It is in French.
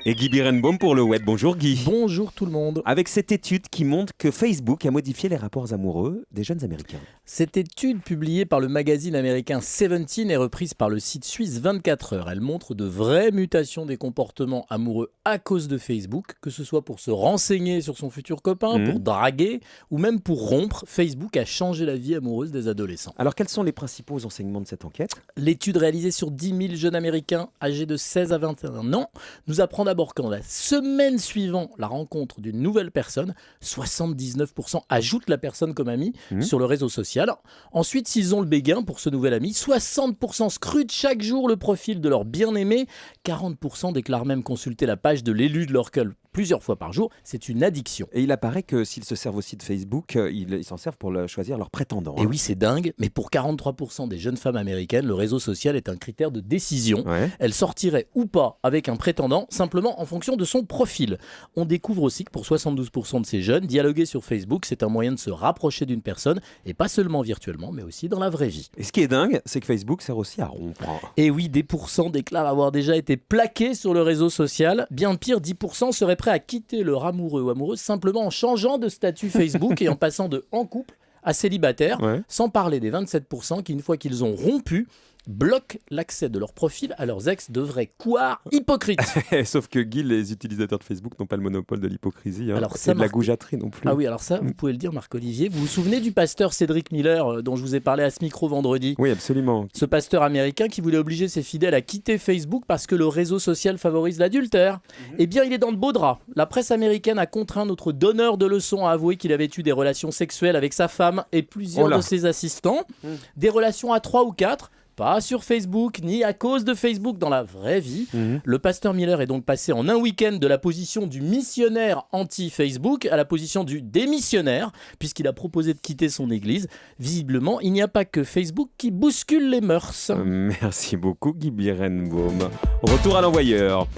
Et Guy Birenbaum pour le web. Bonjour Guy. Bonjour tout le monde. Avec cette étude qui montre que Facebook a modifié les rapports amoureux des jeunes Américains. Cette étude publiée par le magazine américain Seventeen est reprise par le site suisse 24 heures. Elle montre de vraies mutations des comportements amoureux à cause de Facebook, que ce soit pour se renseigner sur son futur copain, pour draguer ou même pour rompre. Facebook a changé la vie amoureuse des adolescents. Alors quels sont les principaux enseignements de cette enquête? L'étude réalisée sur 10 000 jeunes américains âgés de 16 à 21 ans nous apprend d'abord qu'en la semaine suivant la rencontre d'une nouvelle personne, 79% ajoutent la personne comme amie sur le réseau social. Ensuite, s'ils ont le béguin pour ce nouvel ami, 60% scrutent chaque jour le profil de leur bien-aimé, 40% déclarent même consulter la page de l'élu de leur cœur plusieurs fois par jour. C'est une addiction. Et il apparaît que s'ils se servent aussi de Facebook, ils s'en servent pour choisir leur prétendant. Et oui, c'est dingue, mais pour 43% des jeunes femmes américaines, le réseau social est un critère de décision. Ouais. Elles sortiraient ou pas avec un prétendant, simplement en fonction de son profil. On découvre aussi que pour 72% de ces jeunes, dialoguer sur Facebook, c'est un moyen de se rapprocher d'une personne, et pas seulement virtuellement, mais aussi dans la vraie vie. Et ce qui est dingue, c'est que Facebook sert aussi à rompre. Et oui, des pourcents déclarent avoir déjà été plaqués sur le réseau social. Bien pire, 10% seraient prêts à quitter leur amoureux ou amoureuse simplement en changeant de statut Facebook et en passant de en couple à célibataire, sans parler des 27% qui, une fois qu'ils ont rompu, bloquent l'accès de leur profil à leurs ex de vrais couards hypocrites. Sauf que Guy, les utilisateurs de Facebook n'ont pas le monopole de l'hypocrisie Alors et de la goujaterie non plus. Ah oui, alors ça, vous pouvez le dire, Marc-Olivier. Vous vous souvenez du pasteur Cédric Miller dont je vous ai parlé à ce micro vendredi? Oui, absolument. Ce pasteur américain qui voulait obliger ses fidèles à quitter Facebook parce que le réseau social favorise l'adultère. Eh bien, il est dans le beau drap. La presse américaine a contraint notre donneur de leçons à avouer qu'il avait eu des relations sexuelles avec sa femme et plusieurs de ses assistants. Des relations à 3 ou 4. Pas sur Facebook, ni à cause de Facebook dans la vraie vie. Le pasteur Miller est donc passé en un week-end de la position du missionnaire anti-Facebook à la position du démissionnaire, puisqu'il a proposé de quitter son église. Visiblement, il n'y a pas que Facebook qui bouscule les mœurs. Merci beaucoup Guy Birenbaum. Retour à l'envoyeur.